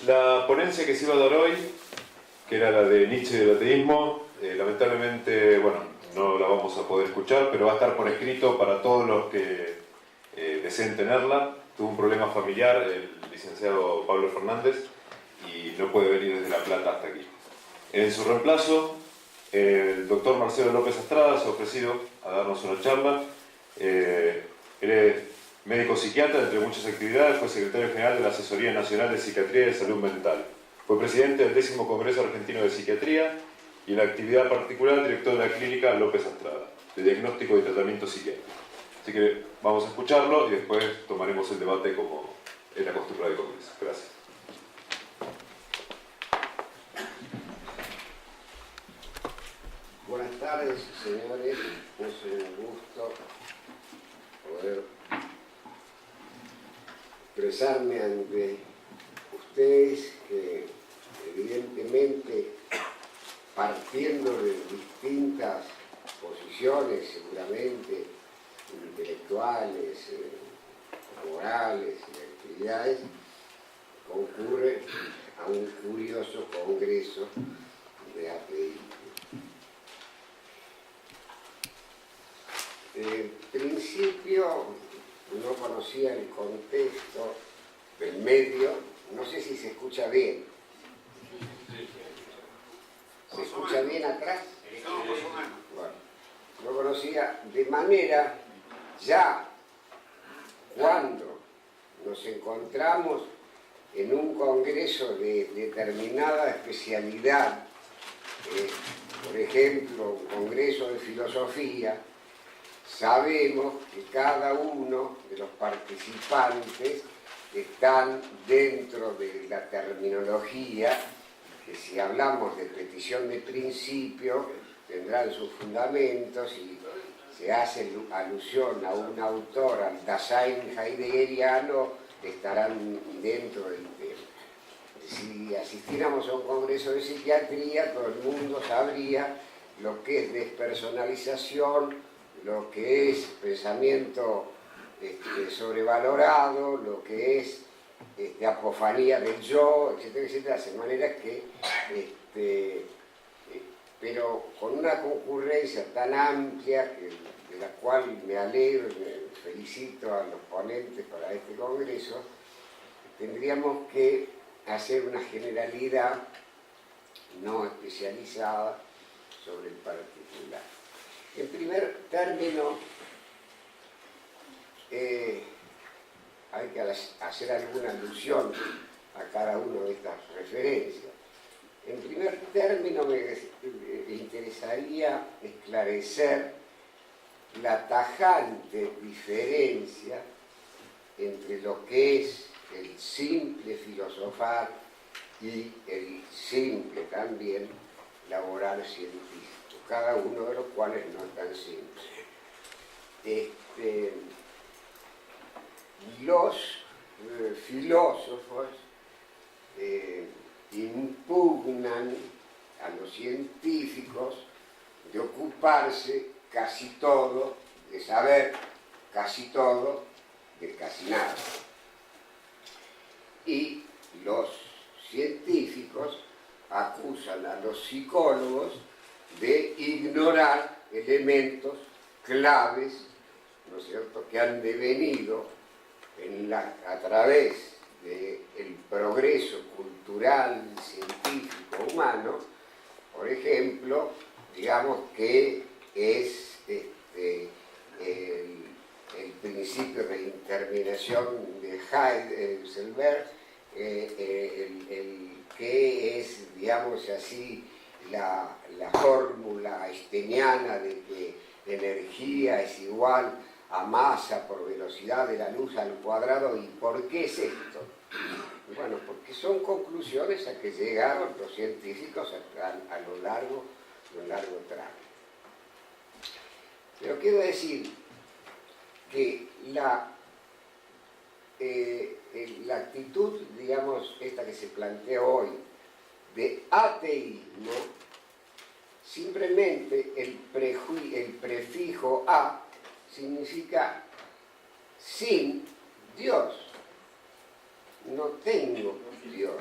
La ponencia que se iba a dar hoy, que era la de Nietzsche y el ateísmo, lamentablemente, bueno, no la vamos a poder escuchar, pero va a estar por escrito para todos los que deseen tenerla. Tuvo un problema familiar el licenciado Pablo Fernández y no puede venir desde La Plata hasta aquí. En su reemplazo, el doctor Marcelo López Astrada se ha ofrecido a darnos una charla. Él es médico psiquiatra, entre muchas actividades, fue secretario general de la Asesoría Nacional de Psiquiatría y de Salud Mental. Fue presidente del 10º Congreso Argentino de Psiquiatría y en la actividad particular director de la clínica López Astrada, de diagnóstico y tratamiento psiquiátrico. Así que vamos a escucharlo y después tomaremos el debate como es la costumbre del Congreso. Gracias. Buenas tardes, señores. Es un gusto poder expresarme ante ustedes que evidentemente, partiendo de distintas posiciones, seguramente intelectuales, morales y actividades, concurre a un curioso congreso de ateísmo. En principio no conocía el contexto del medio, no sé si se escucha bien. ¿Se escucha bien atrás? Bueno, no conocía, de manera ya cuando nos encontramos en un congreso de determinada especialidad, por ejemplo, un congreso de filosofía, sabemos que cada uno de los participantes están dentro de la terminología, que si hablamos de petición de principio, tendrán sus fundamentos y se hace alusión a un autor, al Dasein heideggeriano, estarán dentro del tema. Si asistiéramos a un congreso de psiquiatría, todo el mundo sabría lo que es despersonalización, lo que es pensamiento sobrevalorado, lo que es apofanía del yo, etcétera, etcétera, de manera que, pero con una concurrencia tan amplia, de la cual me alegro y me felicito a los ponentes para este congreso, tendríamos que hacer una generalidad no especializada sobre el particular. En primer término, hay que hacer alguna alusión a cada una de estas referencias. En primer término, me interesaría esclarecer la tajante diferencia entre lo que es el simple filosofar y el simple también laborar científico, cada uno de los cuales no es tan simple. Los filósofos impugnan a los científicos de ocuparse casi todo, de saber casi todo, de casi nada. Y los científicos acusan a los psicólogos de ignorar elementos claves, ¿no es cierto?, que han devenido a través del progreso cultural, científico, humano. Por ejemplo, digamos que es el principio de interminación de Heisenberg, que es, digamos así, la fórmula einsteiniana de que energía es igual a masa por velocidad de la luz al cuadrado. ¿Y por qué es esto? Bueno, porque son conclusiones a que llegaron los científicos a lo largo tramo. Pero quiero decir que la actitud, digamos, esta que se plantea hoy, de ateísmo, simplemente el prefijo a significa sin Dios. No tengo Dios.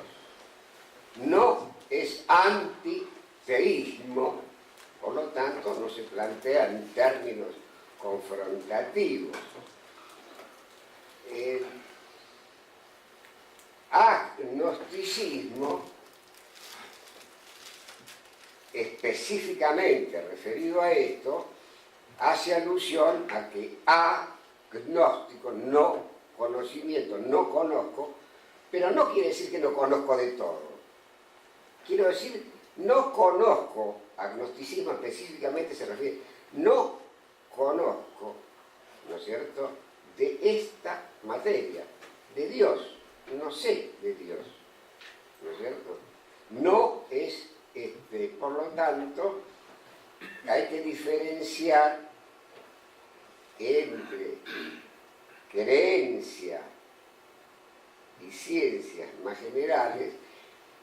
no es antiteísmo, por lo tanto no se plantea en términos confrontativos. El agnosticismo, específicamente referido a esto, hace alusión a que agnóstico, no conocimiento, no conozco, pero no quiere decir que no conozco de todo. Quiero decir, no conozco, agnosticismo específicamente se refiere, no conozco, ¿no es cierto?, de esta materia, de Dios, no sé de Dios, ¿no es cierto? No es, por lo tanto, hay que diferenciar entre creencia y ciencias más generales,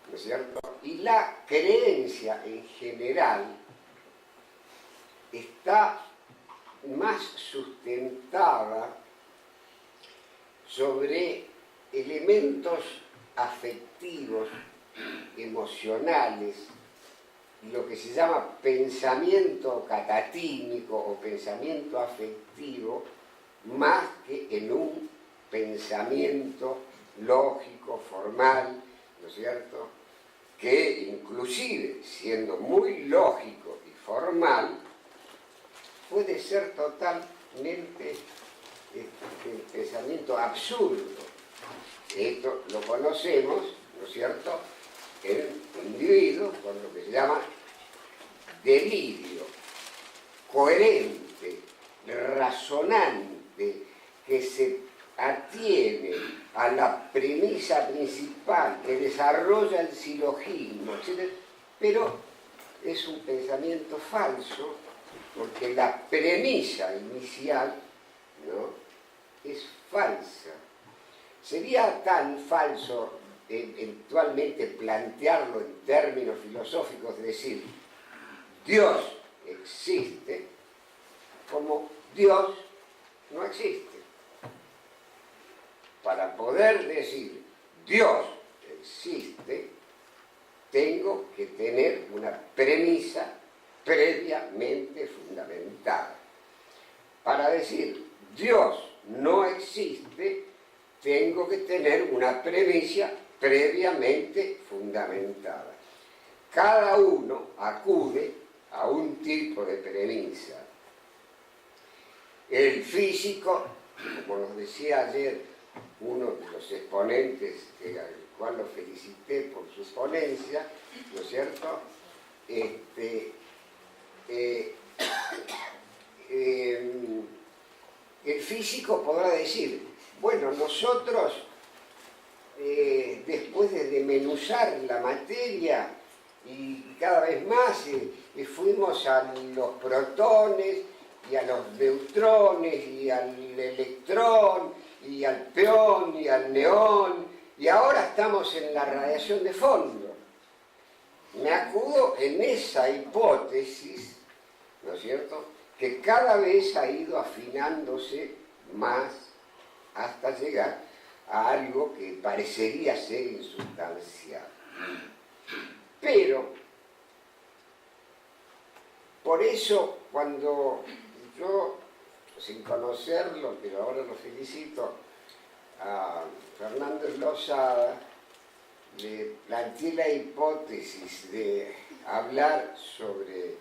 ¿no es cierto? Y la creencia en general está más sustentada sobre elementos afectivos, emocionales, lo que se llama pensamiento catatímico o pensamiento afectivo, más que en un pensamiento lógico, formal, ¿no es cierto?, que inclusive, siendo muy lógico y formal, puede ser totalmente el pensamiento absurdo. Esto lo conocemos, ¿no es cierto?, en individuos con lo que se llama delirio, coherente, razonante, que se atiene a la premisa principal, que desarrolla el silogismo, etc. Pero es un pensamiento falso, porque la premisa inicial, ¿no?, es falsa. Sería tan falso eventualmente plantearlo en términos filosóficos, es decir, Dios existe, como Dios no existe. Para poder decir Dios existe, tengo que tener una premisa previamente fundamentada. Para decir Dios no existe, tengo que tener una premisa previamente fundamentada. Cada uno acude a un tipo de premisa. El físico, como nos decía ayer uno de los exponentes, al cual lo felicité por su ponencia, ¿no es cierto?, el físico podrá decir, bueno, nosotros después de desmenuzar la materia y cada vez más fuimos a los protones y a los neutrones y al electrón y al peón y al neón, y ahora estamos en la radiación de fondo. Me acudo en esa hipótesis, ¿no es cierto?, que cada vez ha ido afinándose más hasta llegar a algo que parecería ser insustancial. Pero, por eso, cuando yo, sin conocerlo, pero ahora lo felicito, a Fernando Losada, le planteé la hipótesis de hablar sobre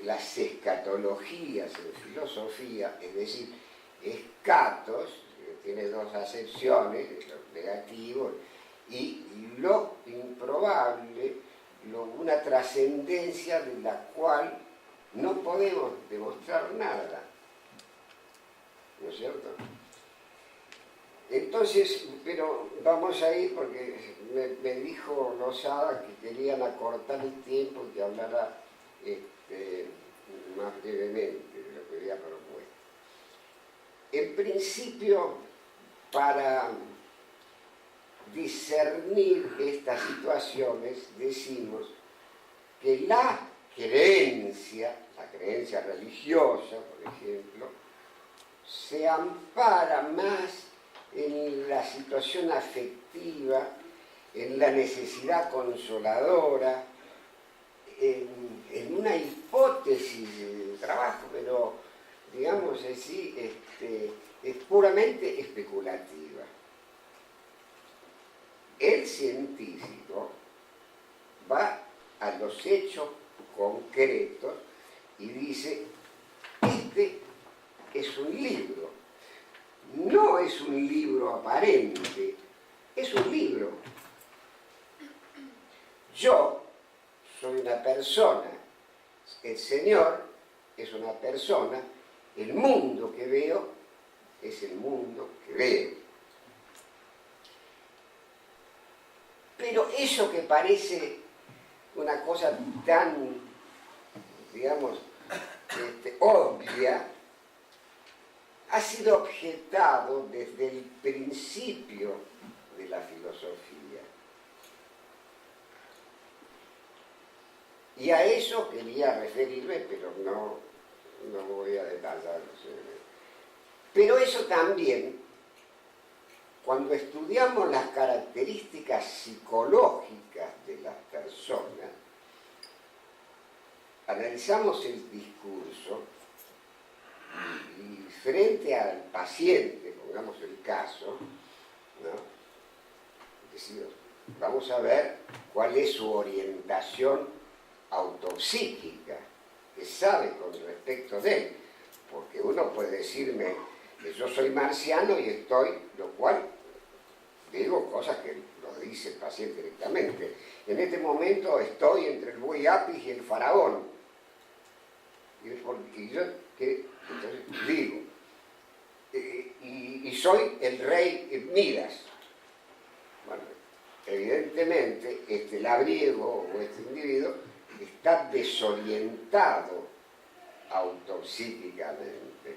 las escatologías en filosofía, es decir, escatos, que tiene dos acepciones, lo negativo, y lo improbable, una trascendencia de la cual no podemos demostrar nada, ¿no es cierto? Entonces, pero vamos a ir porque me dijo Losada que querían acortar el tiempo y que hablara más brevemente de lo que había propuesto. En principio, para discernir estas situaciones, decimos que la creencia religiosa, por ejemplo, se ampara más en la situación afectiva en la necesidad consoladora, en una hipótesis de trabajo, pero digamos así, es puramente especulativa. El científico va a los hechos concretos y dice, este es un libro, no es un libro aparente, es un libro. Yo soy una persona, el Señor es una persona, el mundo que veo es el mundo que veo. Pero eso que parece una cosa tan, digamos, obvia, ha sido objetado desde el principio de la filosofía. Y a eso quería referirme, pero no voy a detallar. Pero eso también, cuando estudiamos las características psicológicas de las personas, analizamos el discurso y frente al paciente, pongamos el caso, ¿no? Decimos, vamos a ver cuál es su orientación autopsíquica, que sabe con respecto de él, porque uno puede decirme que yo soy marciano y estoy, lo cual digo cosas que lo dice el paciente directamente. En este momento estoy entre el buey Apis y el faraón. Y yo, entonces digo, y soy el rey Midas. Bueno, evidentemente este labriego o este individuo está desorientado autopsíquicamente.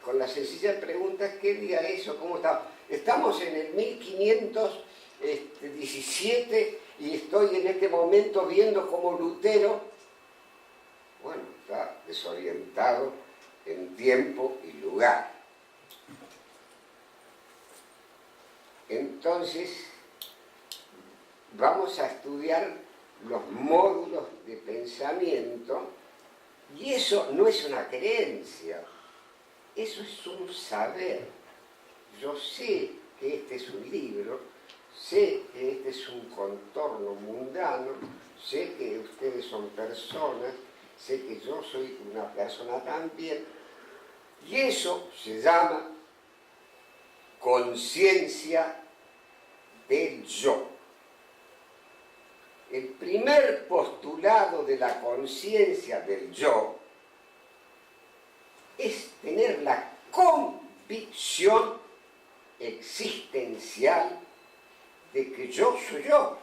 Con la sencilla pregunta, ¿qué día eso? ¿Cómo está? Estamos en el 1517 y estoy en este momento viendo cómo Lutero, bueno, está desorientado en tiempo y lugar. Entonces, vamos a estudiar los módulos de pensamiento y eso no es una creencia, eso es un saber. Yo sé que este es un libro, sé que este es un contorno mundano, sé que ustedes son personas, sé que yo soy una persona también, y eso se llama conciencia del yo. El primer postulado de la conciencia del yo es tener la convicción existencial de que yo soy yo.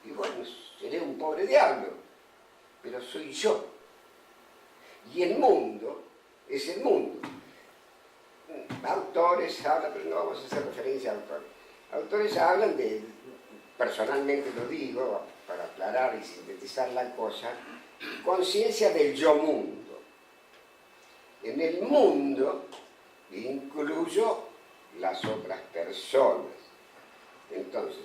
Y bueno, seré un pobre diablo, pero soy yo. Y el mundo es el mundo. Autores hablan, pero no vamos a hacer referencia a autores. Autores hablan de, personalmente lo digo, para aclarar y sintetizar la cosa, conciencia del yo mundo. En el mundo incluyo las otras personas. Entonces,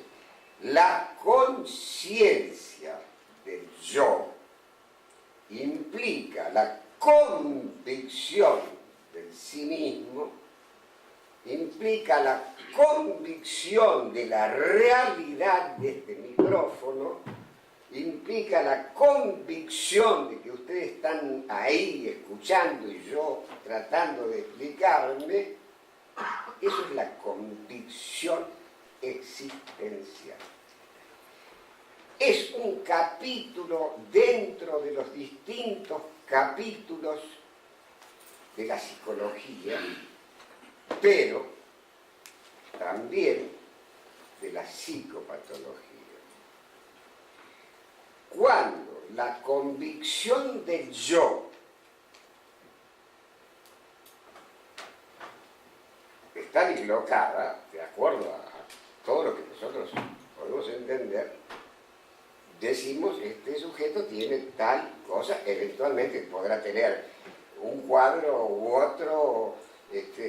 la conciencia del yo implica la convicción del sí mismo, implica la convicción de la realidad de este micrófono, implica la convicción de que ustedes están ahí escuchando y yo tratando de explicarme. Eso es la convicción existencial. Es un capítulo dentro de los distintos capítulos de la psicología, pero también de la psicopatología. Cuando la convicción del yo está dislocada, de acuerdo a todo lo que nosotros podemos entender, decimos, este sujeto tiene tal cosa, eventualmente podrá tener un cuadro u otro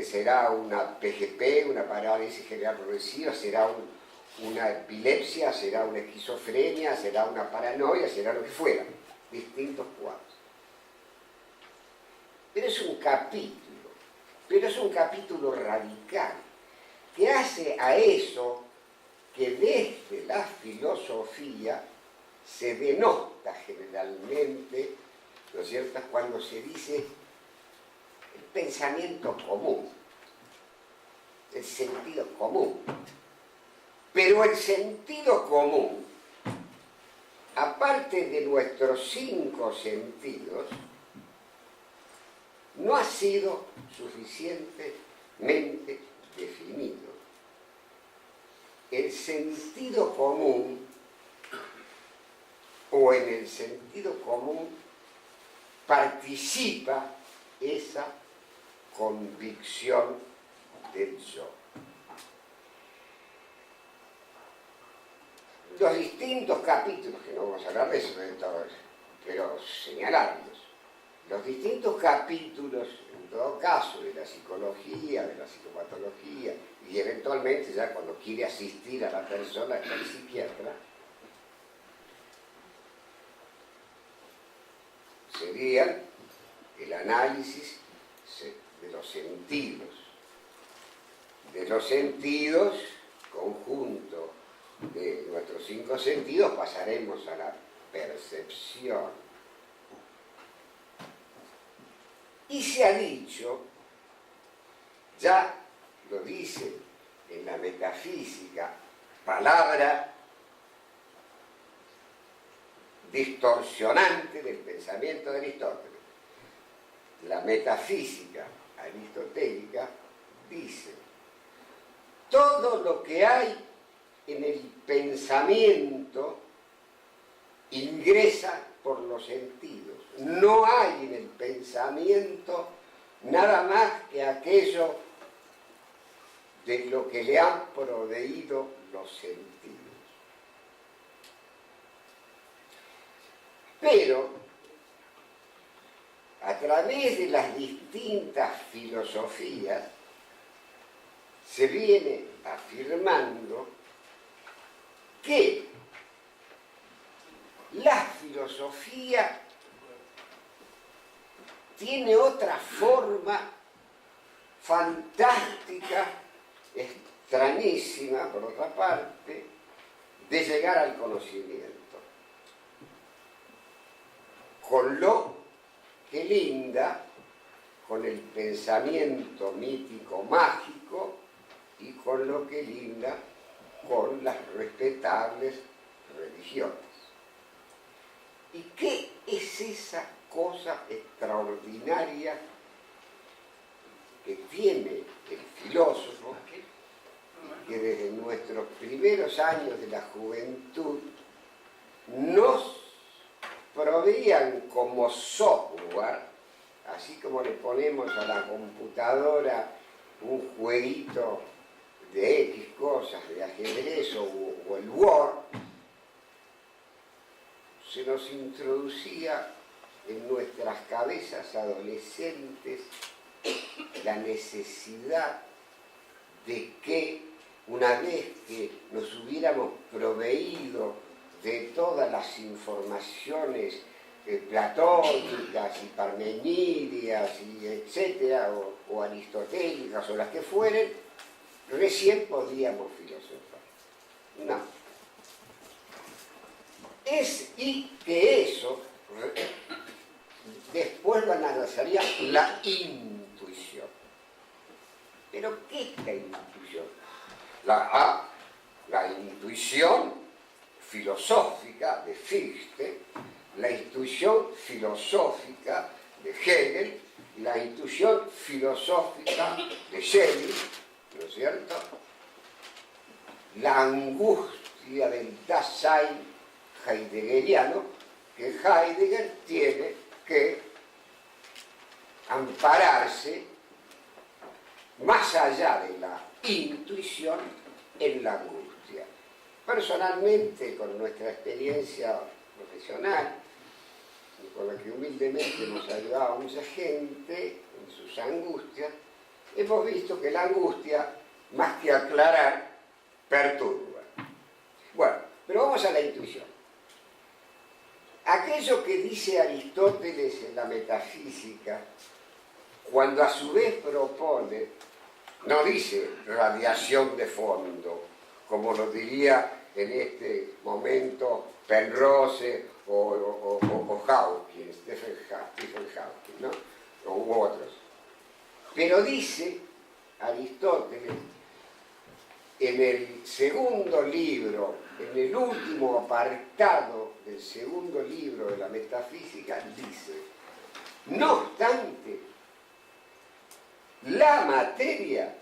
será una PGP, una parálisis general progresiva, será una epilepsia, será una esquizofrenia, será una paranoia, será lo que fuera, distintos cuadros. Pero es un capítulo radical, que hace a eso que desde la filosofía se denota generalmente, ¿no es cierto?, cuando se dice el pensamiento común, el sentido común. Pero el sentido común, aparte de nuestros 5 sentidos, no ha sido suficientemente definido. El sentido común, o en el sentido común, participa esa convicción del yo. Los distintos capítulos, que no vamos a hablar de eso, pero señalarlos, los distintos capítulos, en todo caso, de la psicología, de la psicopatología, y eventualmente ya cuando quiere asistir a la persona, el psiquiatra, serían el análisis de los sentidos, conjunto de nuestros 5 sentidos, pasaremos a la percepción. Y se ha dicho, ya lo dice en la metafísica, palabra distorsionante del pensamiento de Aristóteles. La metafísica aristotélica dice: todo lo que hay en el pensamiento ingresa por los sentidos. No hay en el pensamiento nada más que aquello de lo que le han proveído los sentidos. Pero, a través de las distintas filosofías, se viene afirmando que la filosofía tiene otra forma fantástica, extrañísima, por otra parte, de llegar al conocimiento. Con lo que linda con el pensamiento mítico mágico y con lo que linda con las respetables religiones. ¿Y qué es esa cosa extraordinaria que tiene el filósofo, que desde nuestros primeros años de la juventud nos proveían como software, así como le ponemos a la computadora un jueguito de X cosas, de ajedrez o el Word, se nos introducía en nuestras cabezas adolescentes la necesidad de que, una vez que nos hubiéramos proveído de todas las informaciones platónicas y parmenidias y etcétera, o aristotélicas o las que fueren, recién podíamos filosofar. No. Y que eso después lo analizaría la intuición. ¿Pero qué es la intuición? La intuición filosófica de Fichte, la intuición filosófica de Hegel, la intuición filosófica de Schelling, ¿no es cierto? La angustia del Dasein heideggeriano, que Heidegger tiene que ampararse más allá de la intuición en la angustia. Personalmente, con nuestra experiencia profesional y con la que humildemente nos ayudaba mucha gente en sus angustias, hemos visto que la angustia, más que aclarar, perturba. Bueno, pero vamos a la intuición. Aquello que dice Aristóteles en la metafísica, cuando a su vez propone, no dice radiación de fondo, como lo diría en este momento Penrose o Hawking, Stephen Hawking, ¿no? U otros. Pero dice Aristóteles, en el segundo libro, en el último apartado del segundo libro de la metafísica, dice: no obstante, la materia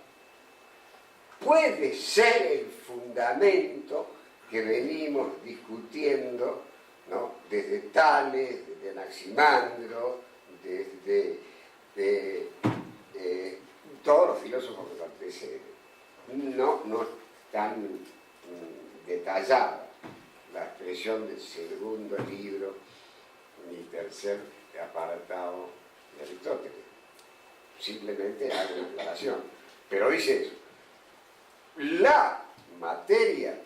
puede ser el fundamento que venimos discutiendo, ¿no? Desde Tales, desde Anaximandro, desde todos los filósofos que lo anteceden. No es tan detallada la expresión del segundo libro ni tercer apartado de Aristóteles. Simplemente hago una aclaración. Pero dice eso: la materia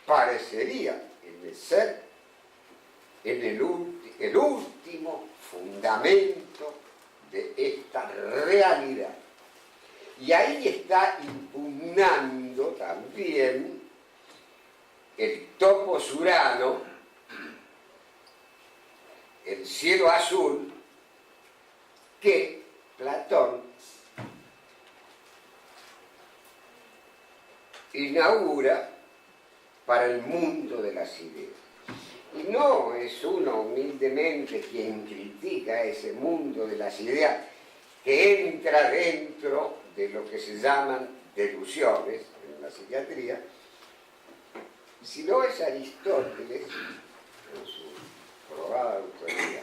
parecería en el ser, en el último fundamento de esta realidad. Y ahí está impugnando también el topos urano, el cielo azul, que Platón inaugura para el mundo de las ideas. Y no es uno humildemente quien critica ese mundo de las ideas que entra dentro de lo que se llaman delusiones en la psiquiatría, sino es Aristóteles, con su probada autoridad.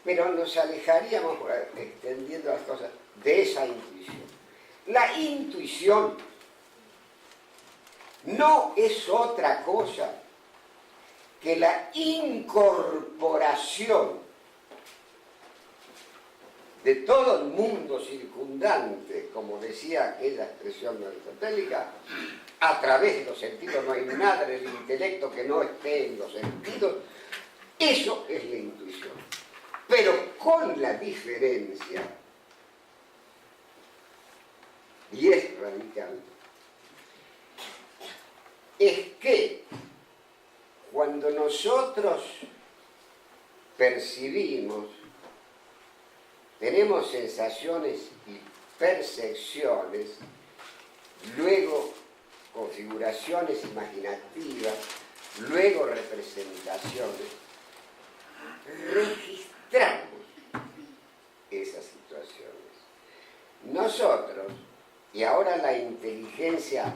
Pero nos alejaríamos, extendiendo las cosas, de esa intuición. La intuición no es otra cosa que la incorporación de todo el mundo circundante, como decía aquella expresión aristotélica, a través de los sentidos. No hay nada en el intelecto que no esté en los sentidos. Eso es la intuición. Pero con la diferencia, y es radical, es que cuando nosotros percibimos, tenemos sensaciones y percepciones, luego configuraciones imaginativas, luego representaciones, registramos esas situaciones. Nosotros, y ahora la inteligencia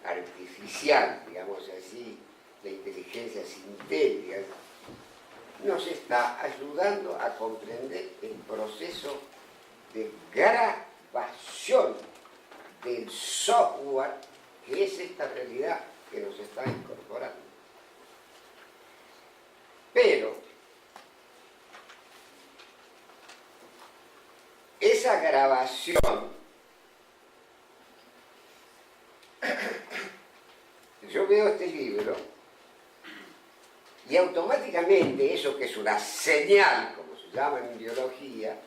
artificial, digamos así, la inteligencia sintética, nos está ayudando a comprender el proceso de grabación del software que es esta realidad que nos está incorporando. Pero esa grabación, yo veo este libro y automáticamente eso que es una señal, como se llama en biología,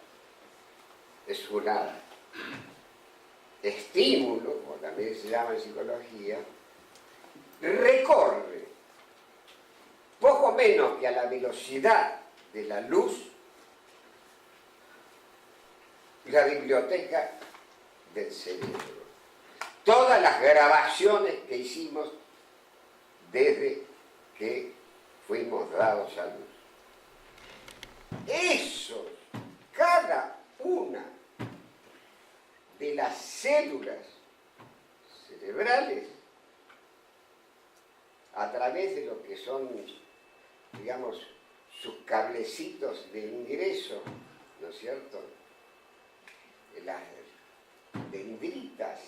es un estímulo, como también se llama en psicología, recorre poco menos que a la velocidad de la luz la biblioteca del cerebro. Todas las grabaciones que hicimos desde que fuimos dados a luz. Eso, cada una de las células cerebrales, a través de lo que son, digamos, sus cablecitos de ingreso, ¿no es cierto?, las dendritas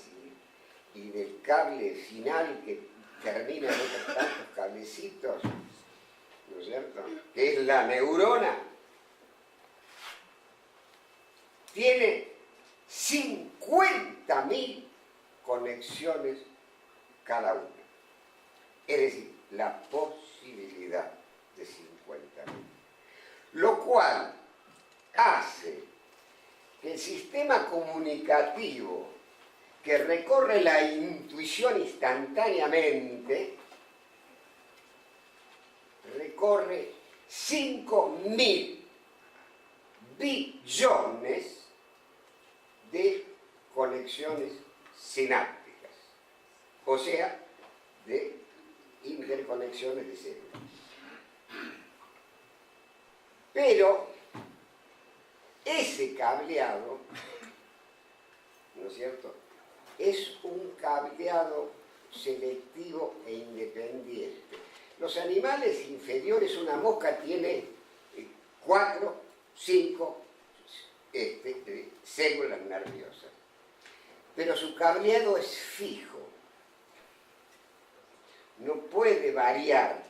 y del cable final que termina en otros tantos cablecitos, ¿no es cierto?, que es la neurona, tiene 50.000 conexiones cada una. Es decir, la posibilidad de 50.000. Lo cual hace que el sistema comunicativo que recorre la intuición instantáneamente recorre 5.000 billones de conexiones sinápticas, o sea, de interconexiones de células. Pero ese cableado, ¿no es cierto?, es un cableado selectivo e independiente. Los animales inferiores, una mosca tiene 4, 5 células nerviosas, pero su cableado es fijo, no puede variar,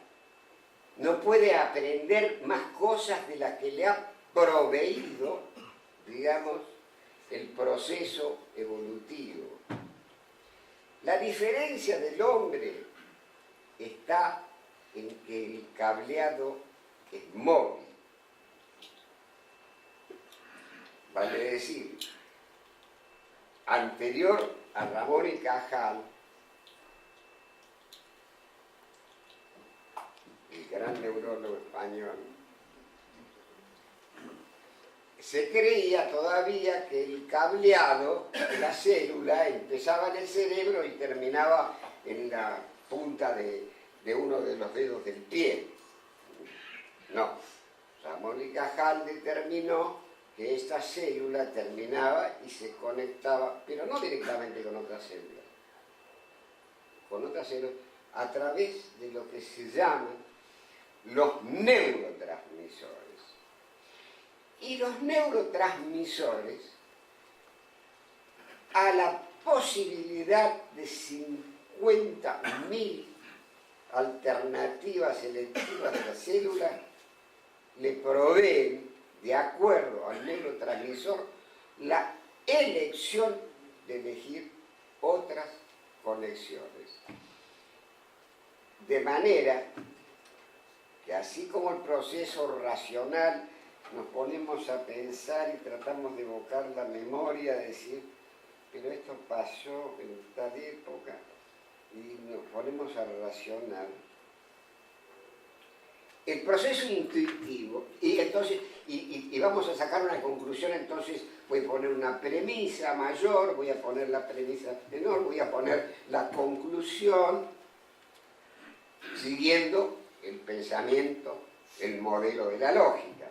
no puede aprender más cosas de las que le ha proveído, digamos, el proceso evolutivo. La diferencia del hombre está en que el cableado es móvil. Vale decir, anterior a Ramón y Cajal, el gran neurólogo español, se creía todavía que el cableado de la célula empezaba en el cerebro y terminaba en la punta de uno de los dedos del pie. No, Ramón y Cajal determinó que esta célula terminaba y se conectaba, pero no directamente con otras células, a través de lo que se llaman los neurotransmisores. Y los neurotransmisores, a la posibilidad de 50.000 alternativas selectivas de la célula, le proveen, de acuerdo al neurotransmisor, la elección de elegir otras conexiones. De manera que así como el proceso racional nos ponemos a pensar y tratamos de evocar la memoria, de decir, pero esto pasó en tal época, y nos ponemos a racionar. El proceso intuitivo, y entonces, y vamos a sacar una conclusión, entonces voy a poner una premisa mayor, voy a poner la premisa menor, voy a poner la conclusión, siguiendo el pensamiento, el modelo de la lógica.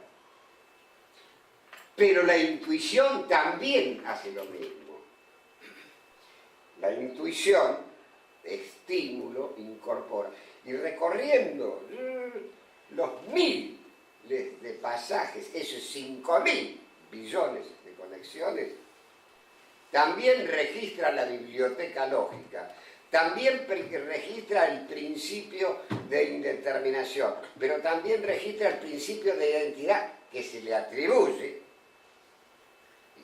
Pero la intuición también hace lo mismo. La intuición, estímulo, incorpora. Y recorriendo los miles de pasajes, esos 5.000 billones de conexiones, también registra la biblioteca lógica, también registra el principio de indeterminación, pero también registra el principio de identidad que se le atribuye,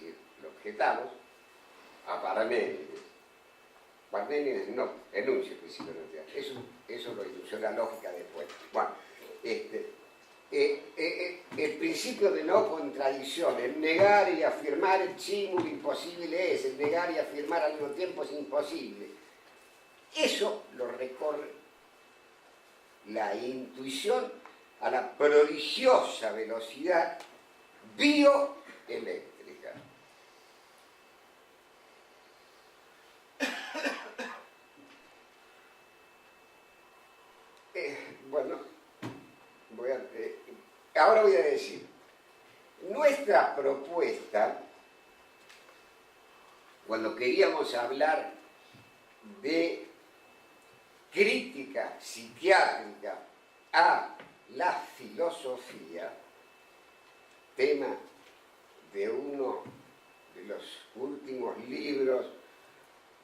y lo objetamos, a Parménides. Parménides no enuncia el principio de identidad, eso lo enunció la lógica después. Bueno, el principio de no contradicción, el negar y afirmar el simul imposible es, el negar y afirmar al mismo tiempo es imposible. Eso lo recorre la intuición a la prodigiosa velocidad bioeléctrica. Bueno, ahora voy a decir, nuestra propuesta, cuando queríamos hablar de crítica psiquiátrica a la filosofía, tema de uno de los últimos libros,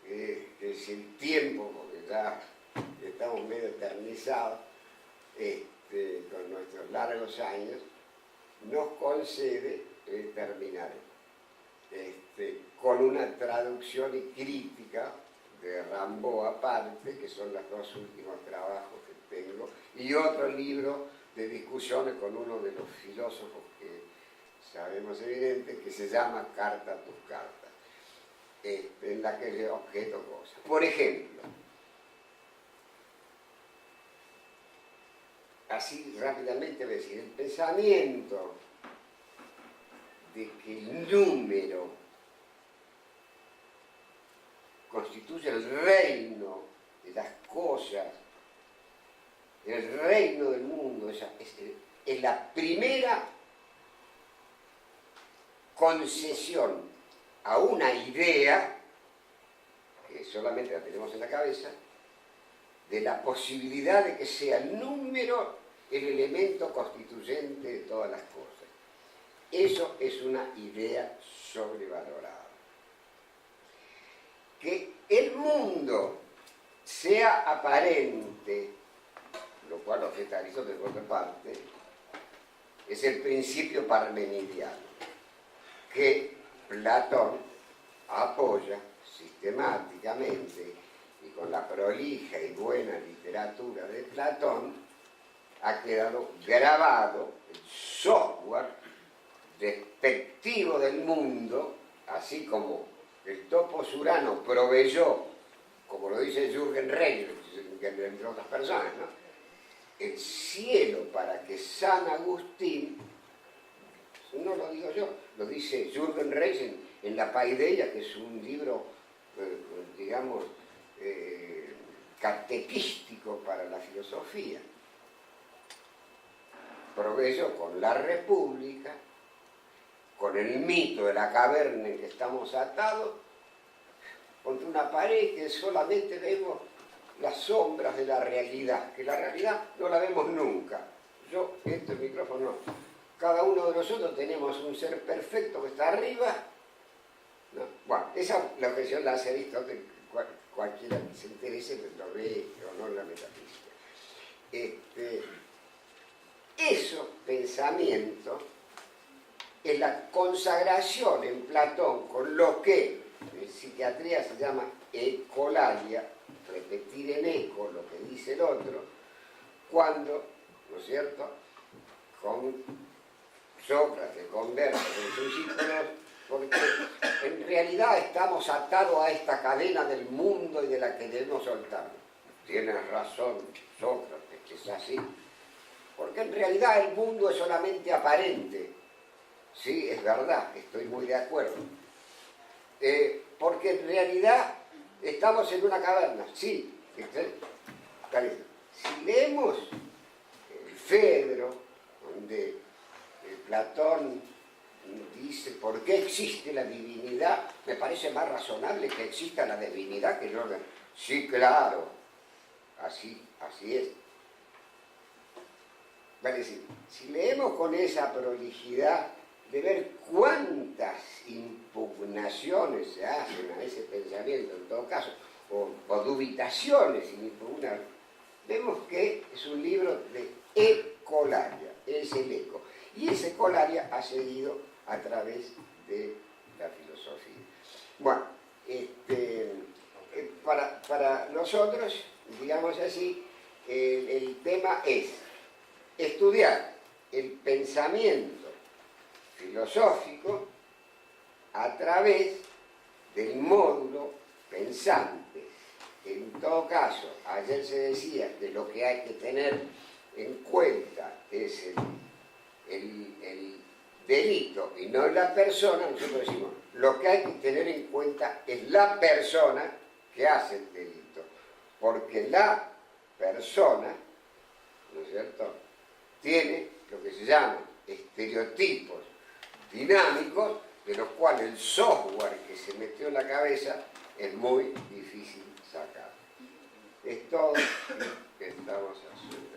que es El tiempo, porque ya estamos medio eternizados con nuestros largos años, nos concede terminar. con una traducción y crítica de Rimbaud aparte, que son los dos últimos trabajos que tengo, y otro libro de discusiones con uno de los filósofos que sabemos evidente, que se llama Carta a tus cartas, en la que le objeto cosas. Por ejemplo, así rápidamente voy a decir, el pensamiento de que el número constituye el reino de las cosas, el reino del mundo, es la primera concesión a una idea, que solamente la tenemos en la cabeza, de la posibilidad de que sea el número el elemento constituyente de todas las cosas. Eso es una idea sobrevalorada. Que el mundo sea aparente, lo cual objeta Aristóteles por otra parte, es el principio parmenidiano, que Platón apoya sistemáticamente, y con la prolija y buena literatura de Platón ha quedado grabado el software despectivo del mundo, así como el topos urano proveyó, como lo dice Jürgen Reis, entre otras personas, ¿no?, el cielo para que San Agustín, no lo digo yo, lo dice Jürgen Reis en La Paideia, que es un libro, digamos, catequístico para la filosofía. Proveyó con la República, con el mito de la caverna en que estamos atados, contra una pared que solamente vemos las sombras de la realidad, que la realidad no la vemos nunca. Yo, este micrófono, cada uno de nosotros tenemos un ser perfecto que está arriba, ¿no? Bueno, esa es la objeción la hace Aristóteles, cualquiera que se interese lo ve o no en la metafísica. Eso, pensamiento, es la consagración en Platón con lo que en psiquiatría se llama ecolalia, repetir en eco lo que dice el otro, cuando, ¿no es cierto?, con Sócrates conversa con sus discípulos, porque en realidad estamos atados a esta cadena del mundo y de la que debemos soltarnos. Tienes razón, Sócrates, que es así. Porque en realidad el mundo es solamente aparente. Sí, es verdad, estoy muy de acuerdo. Porque en realidad estamos en una caverna. Sí, está bien. Si leemos el Fedro, donde Platón dice por qué existe la divinidad, me parece más razonable que exista la divinidad que yo. Sí, claro, así es. Vale decir, si leemos con esa prolijidad de ver cuántas impugnaciones se hacen a ese pensamiento, en todo caso, o dubitaciones sin impugnar, vemos que es un libro de ecolalia, es el eco. Y esa ecolalia ha seguido a través de la filosofía. Bueno, para nosotros, digamos así, el tema es estudiar el pensamiento filosófico a través del módulo pensante. En todo caso, ayer se decía que lo que hay que tener en cuenta es el delito y no la persona. Nosotros decimos, lo que hay que tener en cuenta es la persona que hace el delito, porque la persona, ¿no es cierto?, tiene lo que se llaman estereotipos dinámicos, de los cuales el software que se metió en la cabeza es muy difícil sacar. Es todo lo que estamos haciendo.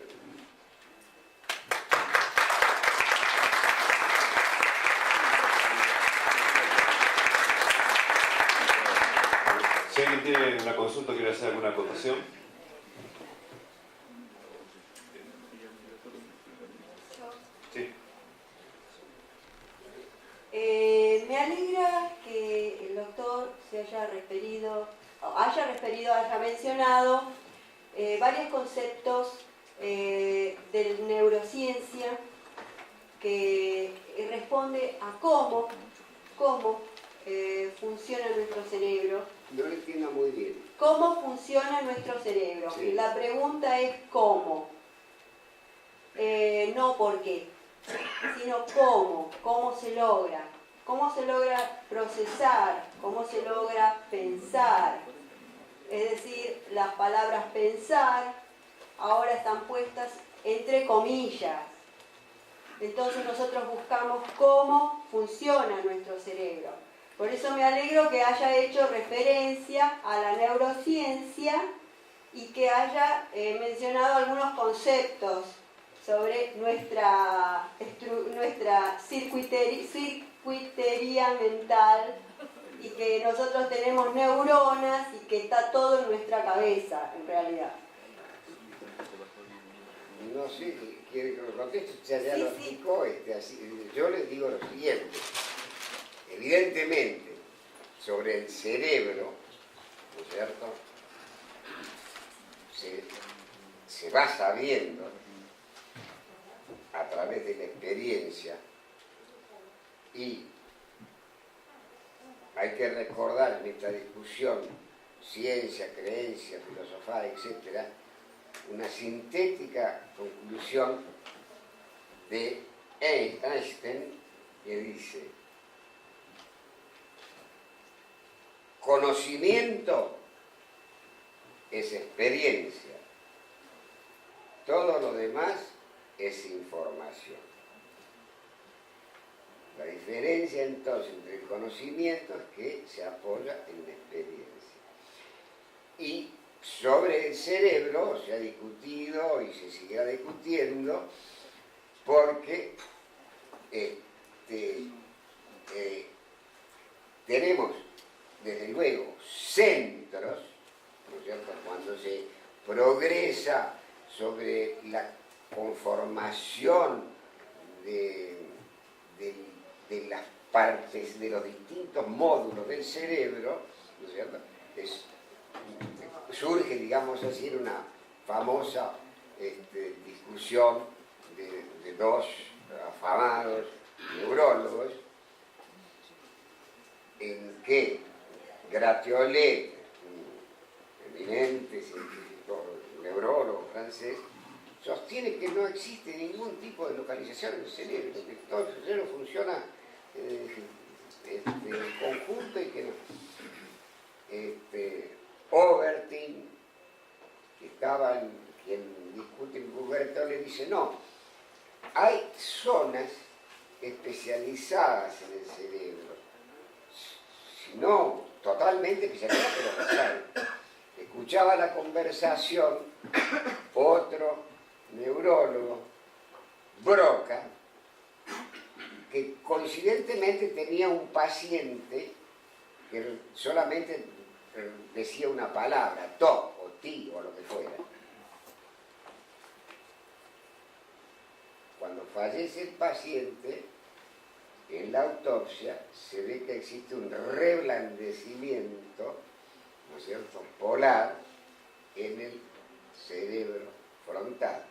Si alguien tiene una consulta o quiere hacer alguna acotación. Me alegra que lo doctor se haya referido, haya mencionado varios conceptos de neurociencia que responde a cómo funciona nuestro cerebro. No lo entiendo muy bien. ¿Cómo funciona nuestro cerebro? Sí. La pregunta es ¿cómo? No por qué, sino cómo se logra. ¿Cómo se logra procesar? ¿Cómo se logra pensar? Es decir, las palabras pensar ahora están puestas entre comillas. Entonces nosotros buscamos cómo funciona nuestro cerebro. Por eso me alegro que haya hecho referencia a la neurociencia y que haya mencionado algunos conceptos sobre nuestra circuitería mental y que nosotros tenemos neuronas y que está todo en nuestra cabeza, en realidad. No sé, quiere que lo conteste, usted ya Sí, lo sí. explicó, yo les digo lo siguiente. Evidentemente, sobre el cerebro, ¿no es cierto?, se va sabiendo a través de la experiencia y hay que recordar en esta discusión ciencia, creencia, filosofía, etcétera, una sintética conclusión de Einstein que dice: conocimiento es experiencia, todo lo demás es información. La diferencia entonces entre el conocimiento es que se apoya en la experiencia. Y sobre el cerebro se ha discutido y se seguirá discutiendo porque tenemos desde luego centros, ¿no es cierto?, cuando se progresa sobre la conformación de las partes, de los distintos módulos del cerebro, ¿no es cierto?, surge, digamos así, en una famosa discusión de dos afamados neurólogos, en que Gratiolet, un eminente científico neurólogo francés, sostiene que no existe ningún tipo de localización en el cerebro, que todo el cerebro funciona en conjunto y que no. Obertin, que estaba quien discute con Huberto, le dice: no, hay zonas especializadas en el cerebro, no totalmente especializadas, pero las hay. Escuchaba la conversación otro neurólogo, Broca, que coincidentemente tenía un paciente que solamente decía una palabra, to o ti o lo que fuera. Cuando fallece el paciente, en la autopsia se ve que existe un reblandecimiento, ¿no es cierto?, polar en el cerebro frontal,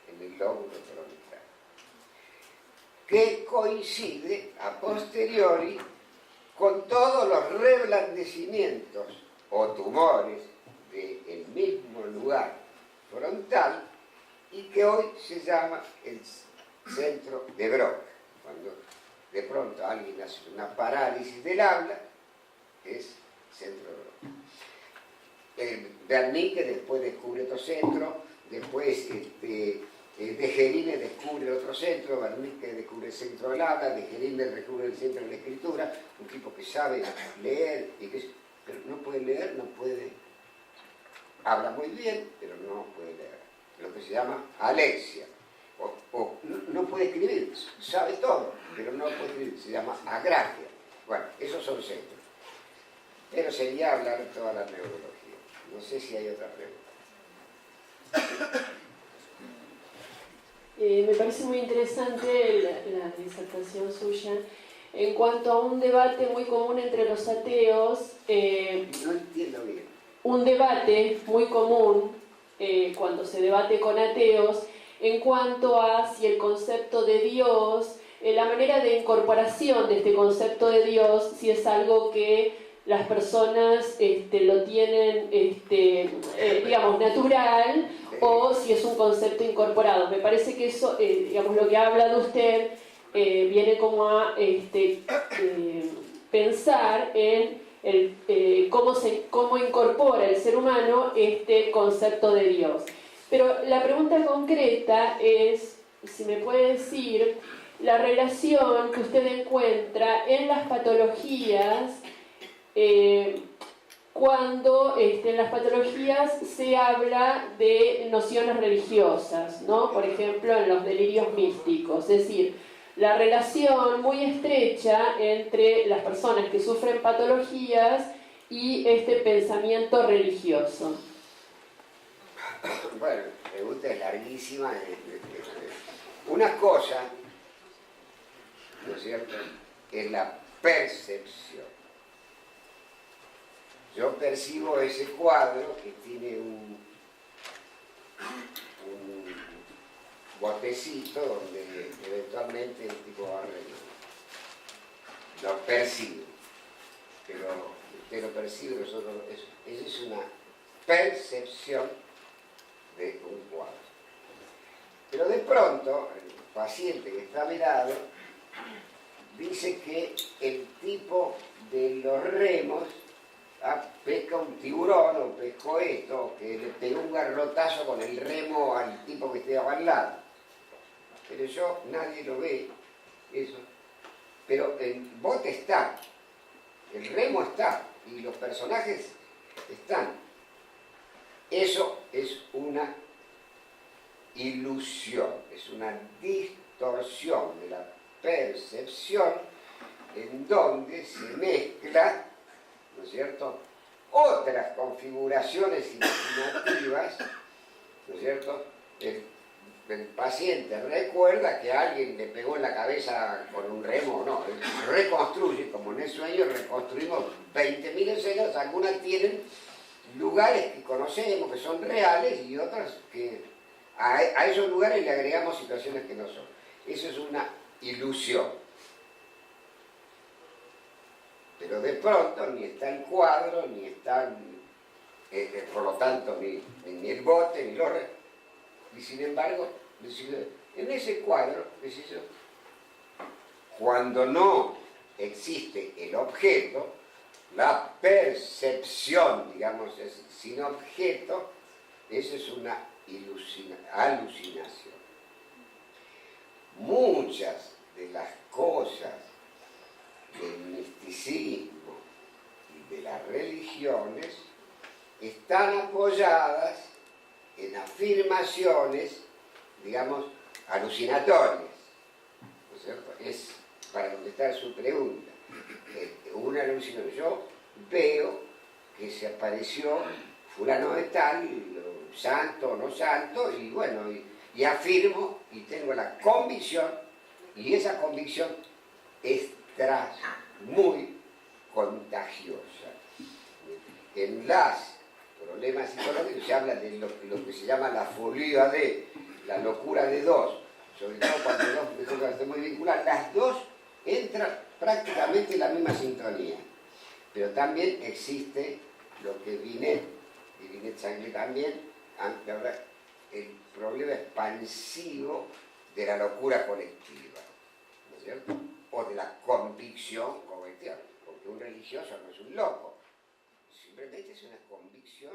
en el lóbulo frontal, que coincide a posteriori con todos los reblandecimientos o tumores del mismo lugar frontal y que hoy se llama el centro de Broca. Cuando de pronto alguien hace una parálisis del habla, es centro de Broca. Wernicke después descubre otro centro, después Dejerine descubre otro centro, Wernicke descubre el centro del habla, Dejerine descubre el centro de la escritura, un tipo que sabe leer, pero no puede leer, no puede, habla muy bien, pero no puede leer, lo que se llama alexia, o no puede escribir, sabe todo, pero no puede escribir, se llama agragia. Bueno, esos son centros, pero sería hablar de toda la neurología. No sé si hay otra pregunta. Me parece muy interesante la disertación suya. en cuanto a un debate muy común entre los ateos, No entiendo bien. un debate muy común cuando se debate con ateos en cuanto a si el concepto de Dios, la manera de incorporación de este concepto de Dios, si es algo que las personas lo tienen, digamos, natural, o si es un concepto incorporado. Me parece que eso, digamos, lo que habla de usted, viene como a pensar en cómo incorpora el ser humano este concepto de Dios. Pero la pregunta concreta es, si me puede decir, la relación que usted encuentra en las patologías, cuando en las patologías se habla de nociones religiosas, ¿no? Por ejemplo, en los delirios místicos, es decir, la relación muy estrecha entre las personas que sufren patologías y este pensamiento religioso. Bueno, la pregunta es larguísima. Una cosa, ¿no es cierto?, es la percepción. Yo percibo ese cuadro que tiene un botecito donde eventualmente el tipo va a reír. Lo percibo, pero usted lo percibe, nosotros esa es una percepción de un cuadro. Pero de pronto, el paciente que está mirado dice que el tipo de los remos pesca un tiburón o pescó esto, que le pegó un garrotazo con el remo al tipo que estaba al lado. Pero nadie lo ve, eso. Pero el bote está, el remo está, y los personajes están. Eso es una ilusión, es una distorsión de la percepción en donde se mezcla, ¿no es cierto?, otras configuraciones imaginativas, ¿no es cierto? El paciente recuerda que alguien le pegó en la cabeza con un remo, no, reconstruye, como en el sueño reconstruimos 20.000 escenas, algunas tienen lugares que conocemos, que son reales, y otras que a esos lugares le agregamos situaciones que no son. Eso es una ilusión. Pero de pronto ni está el cuadro, ni está, por lo tanto, ni el bote, ni los restos. Y sin embargo, en ese cuadro, cuando no existe el objeto, la percepción, digamos, sin objeto, eso es una alucinación. Muchas de las cosas del misticismo y de las religiones están apoyadas en afirmaciones, digamos, alucinatorias, ¿no es cierto? Es para contestar su pregunta. Una alucinación. Yo veo que se apareció fulano de tal, santo o no santo, y bueno, y afirmo y tengo la convicción, y esa convicción es muy contagiosa. En los problemas psicológicos se habla de lo que se llama la folia de, la locura de dos, sobre todo cuando dos están muy vinculadas, las dos entran prácticamente en la misma sintonía. Pero también existe lo que Binet, y Binet Sangle también, ahora el problema expansivo de la locura colectiva, ¿no es cierto?, o de la convicción colectiva, porque un religioso no es un loco, simplemente es una convicción